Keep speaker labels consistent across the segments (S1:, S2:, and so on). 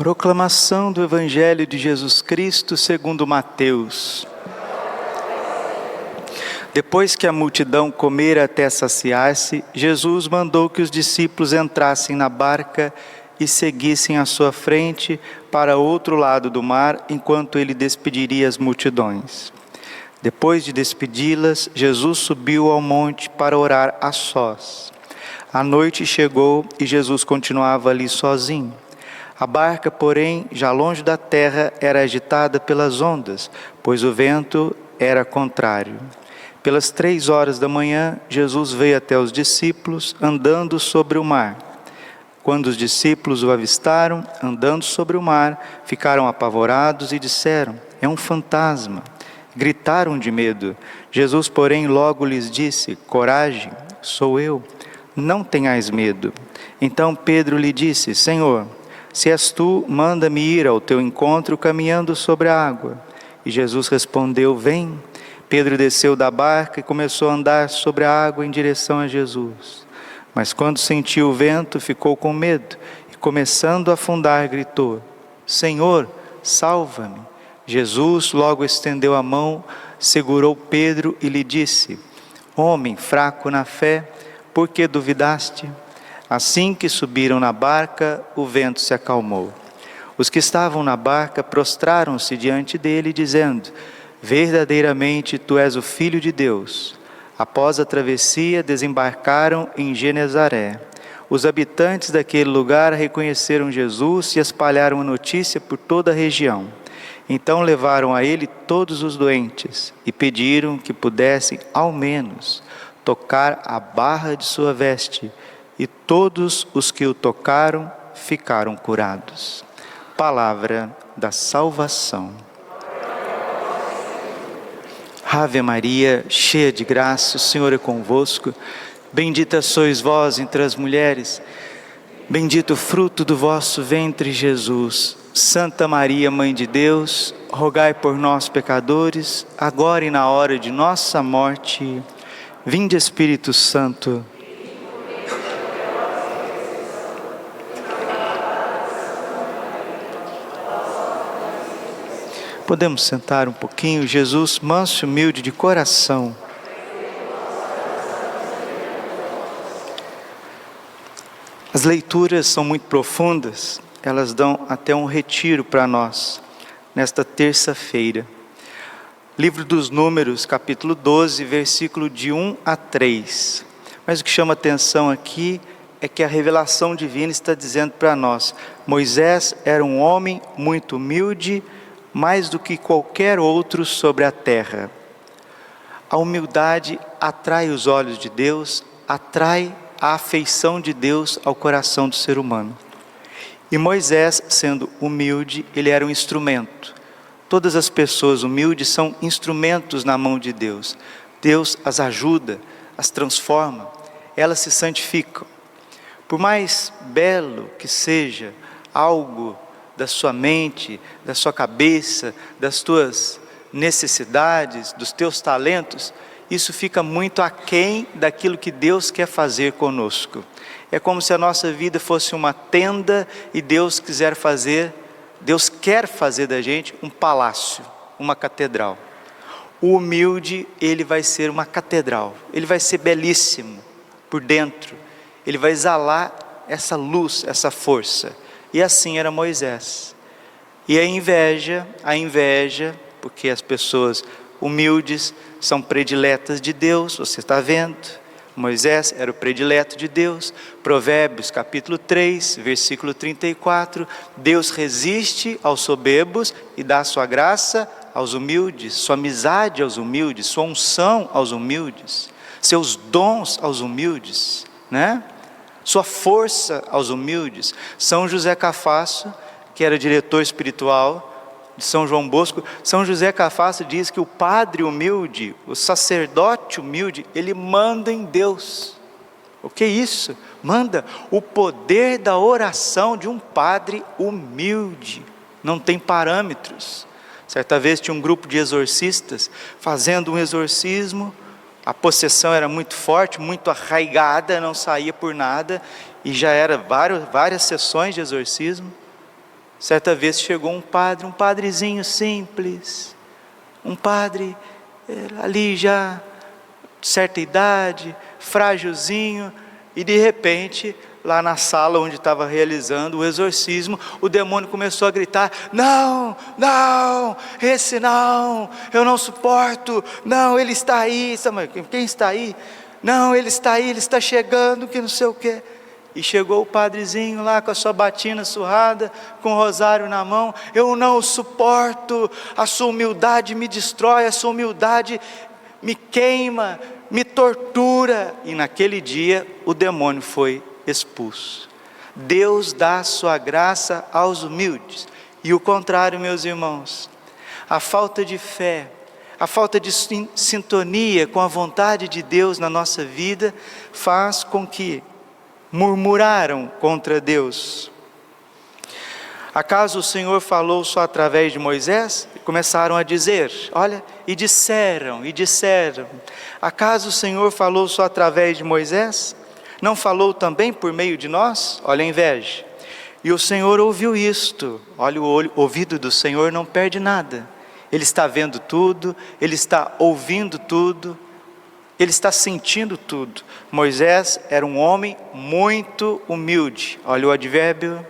S1: Proclamação do Evangelho de Jesus Cristo segundo Mateus. Depois que a multidão comera até saciar-se, Jesus mandou que os discípulos entrassem na barca e seguissem à sua frente para outro lado do mar, enquanto ele despediria as multidões. Depois de despedi-las, Jesus subiu ao monte para orar a sós. A noite chegou e Jesus continuava ali sozinho. A barca, porém, já longe da terra, era agitada pelas ondas, pois o vento era contrário. Pelas 3 horas da manhã, Jesus veio até os discípulos, andando sobre o mar. Quando os discípulos o avistaram, andando sobre o mar, ficaram apavorados e disseram: "É um fantasma!" Gritaram de medo. Jesus, porém, logo lhes disse: "Coragem, sou eu, não tenhais medo." Então Pedro lhe disse: "Senhor, se és tu, manda-me ir ao teu encontro caminhando sobre a água." E Jesus respondeu: "Vem." Pedro desceu da barca e começou a andar sobre a água em direção a Jesus. Mas quando sentiu o vento, ficou com medo e, começando a afundar, gritou: "Senhor, salva-me." Jesus logo estendeu a mão, segurou Pedro e lhe disse: "Homem fraco na fé, por que duvidaste?" Assim que subiram na barca, o vento se acalmou. Os que estavam na barca prostraram-se diante dele, dizendo: "Verdadeiramente tu és o Filho de Deus." Após a travessia, desembarcaram em Genezaré. Os habitantes daquele lugar reconheceram Jesus e espalharam a notícia por toda a região. Então levaram a ele todos os doentes e pediram que pudessem, ao menos, tocar a barra de sua veste. E todos os que o tocaram ficaram curados. Palavra da salvação. Ave Maria, cheia de graça, o Senhor é convosco. Bendita sois vós entre as mulheres, bendito o fruto do vosso ventre, Jesus. Santa Maria, Mãe de Deus, rogai por nós, pecadores, agora e na hora de nossa morte. Vinde, Espírito Santo. Podemos sentar um pouquinho. Jesus, manso e humilde de coração. As leituras são muito profundas, elas dão até um retiro para nós, nesta terça-feira. Livro dos Números, capítulo 12, versículo de 1 a 3. Mas o que chama atenção aqui é que a revelação divina está dizendo para nós: Moisés era um homem muito humilde, mais do que qualquer outro sobre a terra. A humildade atrai os olhos de Deus, atrai a afeição de Deus ao coração do ser humano. E Moisés, sendo humilde, ele era um instrumento. Todas as pessoas humildes são instrumentos na mão de Deus. Deus as ajuda, as transforma, elas se santificam. Por mais belo que seja algo da sua mente, da sua cabeça, das tuas necessidades, dos teus talentos, isso fica muito aquém daquilo que Deus quer fazer conosco. É como se a nossa vida fosse uma tenda e Deus quer fazer da gente um palácio, uma catedral. O humilde, ele vai ser uma catedral, ele vai ser belíssimo por dentro, ele vai exalar essa luz, essa força. E assim era Moisés. E a inveja, porque as pessoas humildes são prediletas de Deus, você está vendo? Moisés era o predileto de Deus. Provérbios capítulo 3, versículo 34. Deus resiste aos soberbos e dá sua graça aos humildes, sua amizade aos humildes, sua unção aos humildes, seus dons aos humildes, né? Sua força aos humildes. São José Cafasso, que era diretor espiritual de São João Bosco, São José Cafasso diz que o padre humilde, o sacerdote humilde, ele manda em Deus. O que é isso? Manda o poder da oração de um padre humilde, não tem parâmetros. Certa vez tinha um grupo de exorcistas fazendo um exorcismo. A possessão era muito forte, muito arraigada, não saía por nada, e já era várias sessões de exorcismo. Certa vez chegou um padrezinho simples, um padre ali já de certa idade, frágilzinho, e de repente, lá na sala onde estava realizando o exorcismo, o demônio começou a gritar: não, não, esse não, eu não suporto, não, ele está aí. Quem está aí? Não, ele está aí, ele está chegando, que não sei o quê. E chegou o padrezinho lá com a sua batina surrada, com o rosário na mão: eu não suporto, a sua humildade me destrói, a sua humildade me queima, me tortura. E naquele dia o demônio foi expulso. Deus dá a sua graça aos humildes, e o contrário, meus irmãos, a falta de fé, a falta de sintonia com a vontade de Deus na nossa vida, faz com que murmuraram contra Deus. Acaso o Senhor falou só através de Moisés? Começaram a dizer, e disseram. Acaso o Senhor falou só através de Moisés? Não falou também por meio de nós? Olha a inveja. E o Senhor ouviu isto. Olha, o ouvido do Senhor não perde nada. Ele está vendo tudo, Ele está ouvindo tudo, Ele está sentindo tudo. Moisés era um homem muito humilde. Olha o advérbio.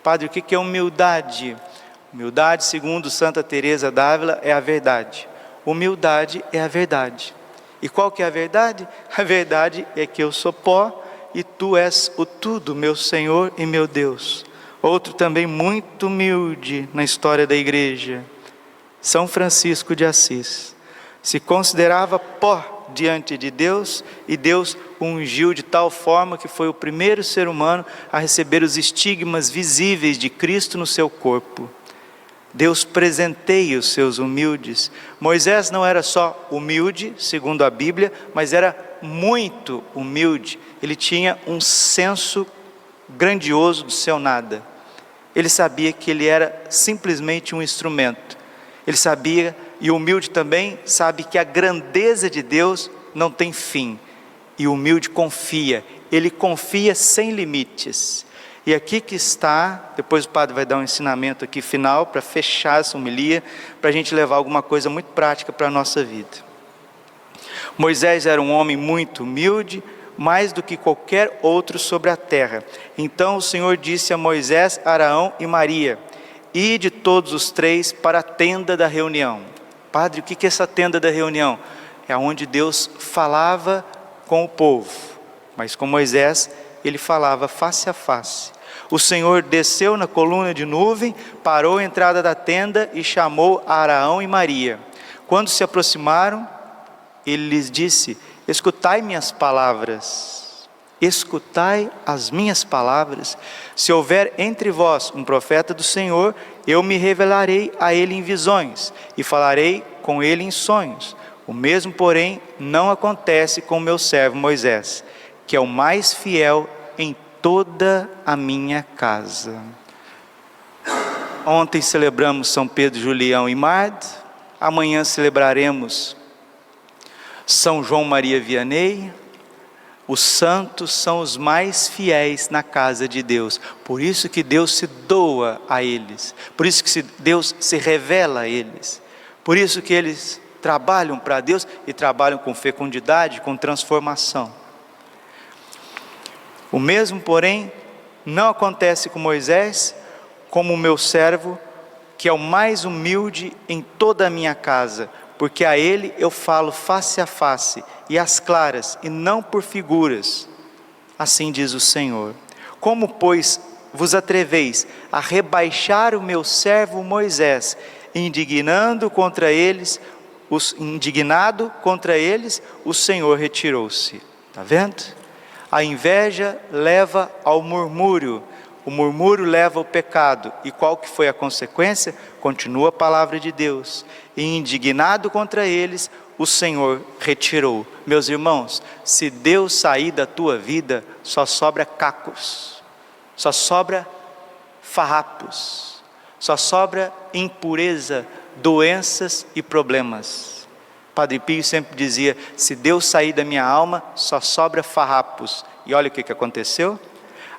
S1: Padre, o que é humildade? Humildade, segundo Santa Teresa d'Ávila, é a verdade. Humildade é a verdade. E qual que é a verdade? A verdade é que eu sou pó e tu és o tudo, meu Senhor e meu Deus. Outro também muito humilde na história da igreja, São Francisco de Assis. Se considerava pó diante de Deus, e Deus o ungiu de tal forma que foi o primeiro ser humano a receber os estigmas visíveis de Cristo no seu corpo. Deus presenteia os seus humildes. Moisés não era só humilde, segundo a Bíblia, mas era muito humilde. Ele tinha um senso grandioso do seu nada. Ele sabia que ele era simplesmente um instrumento. Ele sabia, e o humilde também sabe, que a grandeza de Deus não tem fim. E o humilde confia, ele confia sem limites. E aqui que está, depois o padre vai dar um ensinamento aqui final, para fechar essa homilia, para a gente levar alguma coisa muito prática para a nossa vida. Moisés era um homem muito humilde, mais do que qualquer outro sobre a terra. Então o Senhor disse a Moisés, Arão e Maria: ide todos os três para a tenda da reunião. Padre, o que é essa tenda da reunião? É onde Deus falava com o povo, mas com Moisés ele falava face a face. O Senhor desceu na coluna de nuvem, parou à entrada da tenda e chamou a Arão e Maria. Quando se aproximaram, ele lhes disse: escutai minhas palavras, escutai as minhas palavras. Se houver entre vós um profeta do Senhor, eu me revelarei a ele em visões, e falarei com ele em sonhos. O mesmo, porém, não acontece com o meu servo Moisés, que é o mais fiel em toda a minha casa. Ontem celebramos São Pedro, Julião e Mard. Amanhã celebraremos São João Maria Vianney. Os santos são os mais fiéis na casa de Deus. Por isso que Deus se doa a eles. Por isso que Deus se revela a eles. Por isso que eles trabalham para Deus e trabalham com fecundidade, com transformação. O mesmo, porém, não acontece com Moisés, como o meu servo, que é o mais humilde em toda a minha casa, porque a ele eu falo face a face e às claras, e não por figuras. Assim diz o Senhor. Como, pois, vos atreveis a rebaixar o meu servo Moisés, indignado contra eles, o Senhor retirou-se. Está vendo? A inveja leva ao murmúrio, o murmúrio leva ao pecado. E qual que foi a consequência? Continua a palavra de Deus. E indignado contra eles, o Senhor retirou. Meus irmãos, se Deus sair da tua vida, só sobra cacos, só sobra farrapos, só sobra impureza, doenças e problemas. Padre Pio sempre dizia: se Deus sair da minha alma, só sobra farrapos. E olha o que aconteceu.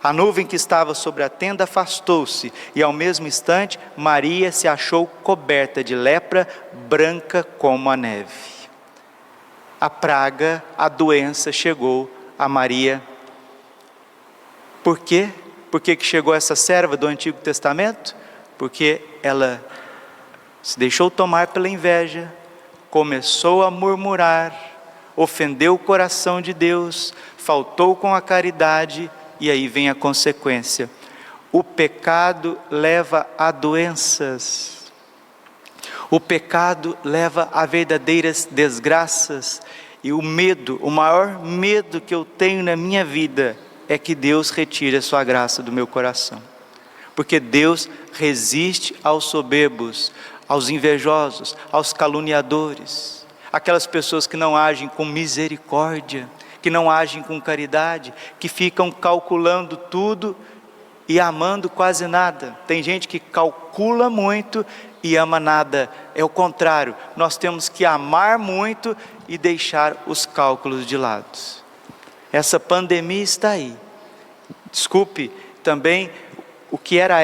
S1: A nuvem que estava sobre a tenda afastou-se, e ao mesmo instante Maria se achou coberta de lepra, branca como a neve. A praga, a doença chegou a Maria. Por quê? Por que chegou essa serva do Antigo Testamento? Porque ela se deixou tomar pela inveja, começou a murmurar, ofendeu o coração de Deus, faltou com a caridade, e aí vem a consequência. O pecado leva a doenças. O pecado leva a verdadeiras desgraças. E o medo, o maior medo que eu tenho na minha vida é que Deus retire a sua graça do meu coração. Porque Deus resiste aos soberbos, aos invejosos, aos caluniadores, aquelas pessoas que não agem com misericórdia, que não agem com caridade, que ficam calculando tudo e amando quase nada. Tem gente que calcula muito e ama nada. É o contrário, nós temos que amar muito e deixar os cálculos de lado. Essa pandemia está aí. Desculpe, também o que era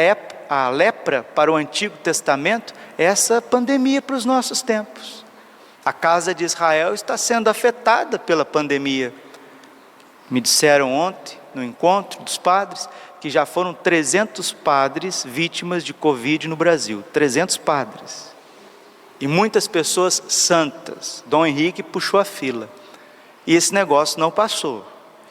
S1: a lepra para o Antigo Testamento, é essa pandemia para os nossos tempos. A casa de Israel está sendo afetada pela pandemia. Me disseram ontem, no encontro dos padres, que já foram 300 padres vítimas de Covid no Brasil. 300 padres. E muitas pessoas santas. Dom Henrique puxou a fila. E esse negócio não passou.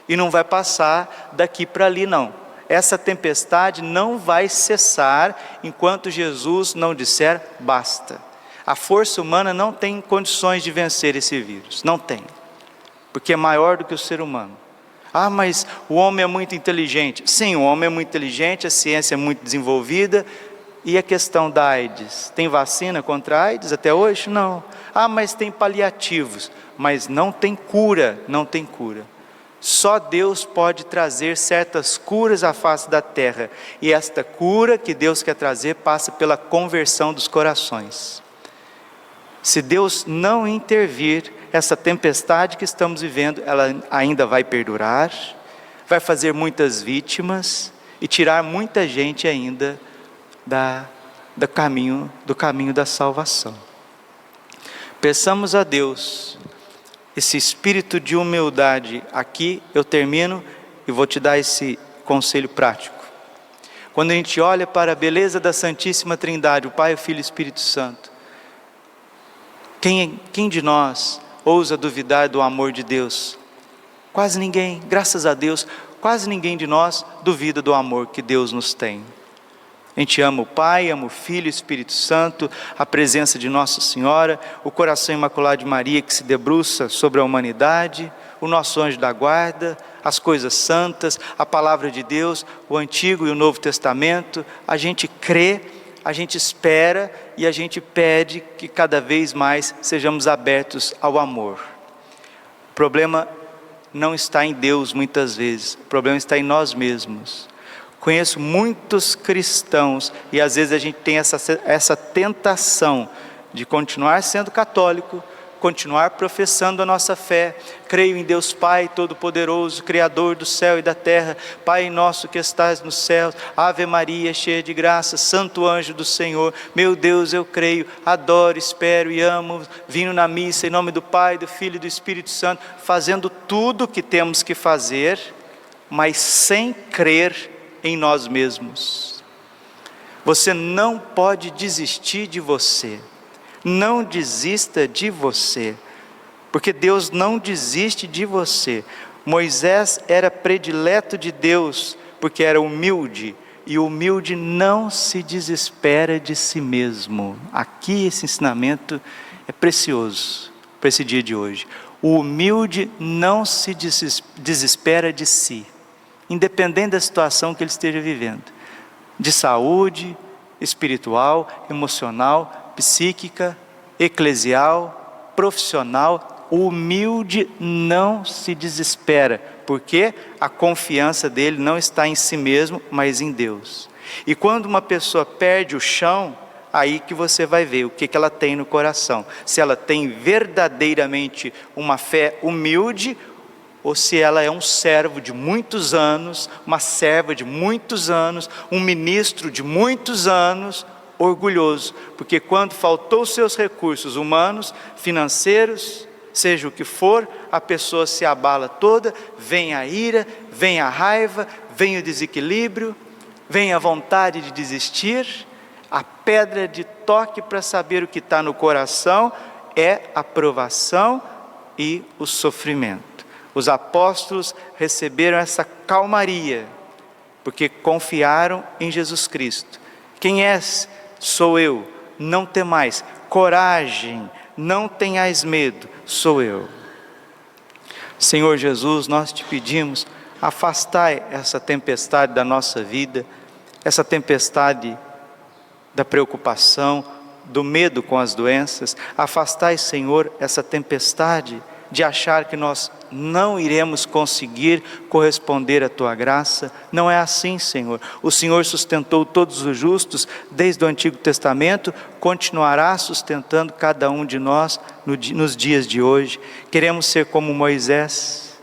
S1: E não vai passar daqui para ali não. Essa tempestade não vai cessar enquanto Jesus não disser basta. A força humana não tem condições de vencer esse vírus. Não tem. Porque é maior do que o ser humano. Ah, mas o homem é muito inteligente. Sim, o homem é muito inteligente, a ciência é muito desenvolvida. E a questão da AIDS? Tem vacina contra a AIDS até hoje? Não. Ah, mas tem paliativos. Mas não tem cura, não tem cura. Só Deus pode trazer certas curas à face da terra. E esta cura que Deus quer trazer passa pela conversão dos corações. Se Deus não intervir, essa tempestade que estamos vivendo, ela ainda vai perdurar, vai fazer muitas vítimas e tirar muita gente ainda do caminho da salvação. Peçamos a Deus esse espírito de humildade. Aqui eu termino e vou te dar esse conselho prático. Quando a gente olha para a beleza da Santíssima Trindade, o Pai, o Filho e o Espírito Santo, quem de nós ousa duvidar do amor de Deus? Quase ninguém, graças a Deus, quase ninguém de nós duvida do amor que Deus nos tem. A gente ama o Pai, ama o Filho e o Espírito Santo, a presença de Nossa Senhora, o coração imaculado de Maria que se debruça sobre a humanidade, o nosso anjo da guarda, as coisas santas, a palavra de Deus, o Antigo e o Novo Testamento. A gente crê, a gente espera e a gente pede que cada vez mais sejamos abertos ao amor. O problema não está em Deus muitas vezes, o problema está em nós mesmos. Conheço muitos cristãos e às vezes a gente tem essa tentação de continuar sendo católico, continuar professando a nossa fé. Creio em Deus Pai Todo-Poderoso, Criador do céu e da terra. Pai nosso que estás nos céus, Ave Maria, cheia de graça, Santo anjo do Senhor. Meu Deus, eu creio, adoro, espero e amo. Vindo na missa em nome do Pai, do Filho e do Espírito Santo, fazendo tudo o que temos que fazer, mas sem crer em nós mesmos. Você não pode desistir de você. Não desista de você, porque Deus não desiste de você. Moisés era predileto de Deus, porque era humilde, e o humilde não se desespera de si mesmo. Aqui esse ensinamento é precioso para esse dia de hoje. O humilde não se desespera de si, independente da situação que ele esteja vivendo, de saúde, espiritual, emocional, psíquica, eclesial, profissional. O humilde não se desespera, porque a confiança dele não está em si mesmo, mas em Deus. E quando uma pessoa perde o chão, aí que você vai ver o que ela tem no coração. Se ela tem verdadeiramente uma fé humilde, ou se ela é um servo de muitos anos, uma serva de muitos anos, um ministro de muitos anos, orgulhoso, porque quando faltou seus recursos humanos, financeiros, seja o que for, a pessoa se abala toda, vem a ira, vem a raiva, vem o desequilíbrio, vem a vontade de desistir. A pedra de toque para saber o que está no coração é a provação e o sofrimento. Os apóstolos receberam essa calmaria, porque confiaram em Jesus Cristo. Quem és? Sou eu, não temais, coragem, não tenhais medo, sou eu. Senhor Jesus, nós te pedimos, afastai essa tempestade da nossa vida, essa tempestade da preocupação, do medo com as doenças. Afastai, Senhor, essa tempestade de achar que nós não iremos conseguir corresponder à Tua graça. Não é assim, Senhor. O Senhor sustentou todos os justos desde o Antigo Testamento, continuará sustentando cada um de nós nos dias de hoje. Queremos ser como Moisés,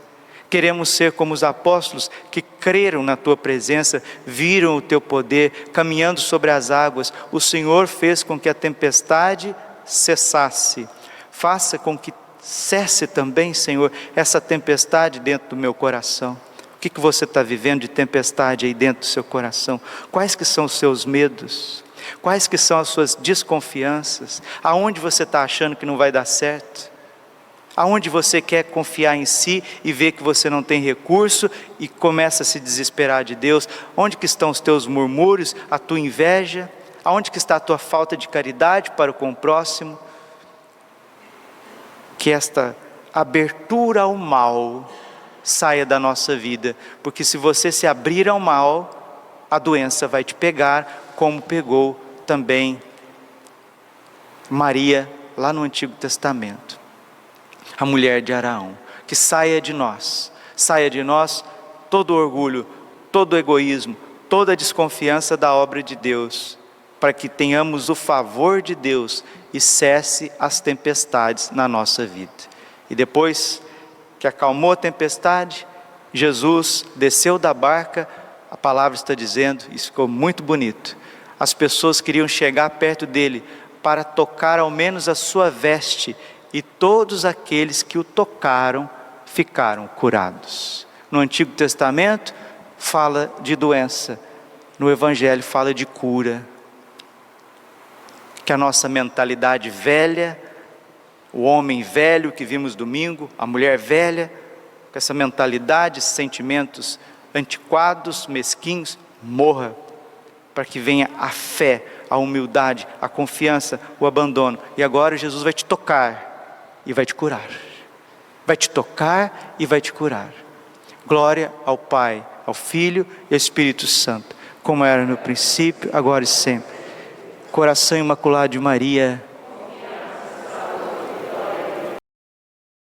S1: queremos ser como os apóstolos que creram na Tua presença, viram o Teu poder, caminhando sobre as águas. O Senhor fez com que a tempestade cessasse. Faça com que cesse também, Senhor, essa tempestade dentro do meu coração. O que você está vivendo de tempestade aí dentro do seu coração? Quais que são os seus medos? Quais que são as suas desconfianças? Aonde você está achando que não vai dar certo? Aonde você quer confiar em si e ver que você não tem recurso e começa a se desesperar de Deus? Onde que estão os teus murmúrios, a tua inveja? Aonde que está a tua falta de caridade para com o próximo? Que esta abertura ao mal saia da nossa vida, porque se você se abrir ao mal, a doença vai te pegar, como pegou também Maria lá no Antigo Testamento, a mulher de Araão. Que saia de nós todo orgulho, todo egoísmo, toda desconfiança da obra de Deus, para que tenhamos o favor de Deus e cesse as tempestades na nossa vida. E depois que acalmou a tempestade, Jesus desceu da barca. A palavra está dizendo, isso ficou muito bonito, as pessoas queriam chegar perto dele para tocar ao menos a sua veste, e todos aqueles que o tocaram ficaram curados. No Antigo Testamento fala de doença, no Evangelho fala de cura. Que a nossa mentalidade velha, o homem velho que vimos domingo, a mulher velha, com essa mentalidade, sentimentos antiquados, mesquinhos, morra, para que venha a fé, a humildade, a confiança, o abandono. E agora Jesus vai te tocar e vai te curar. Vai te tocar e vai te curar. Glória ao Pai, ao Filho e ao Espírito Santo, como era no princípio, agora e sempre. Coração Imaculado de Maria,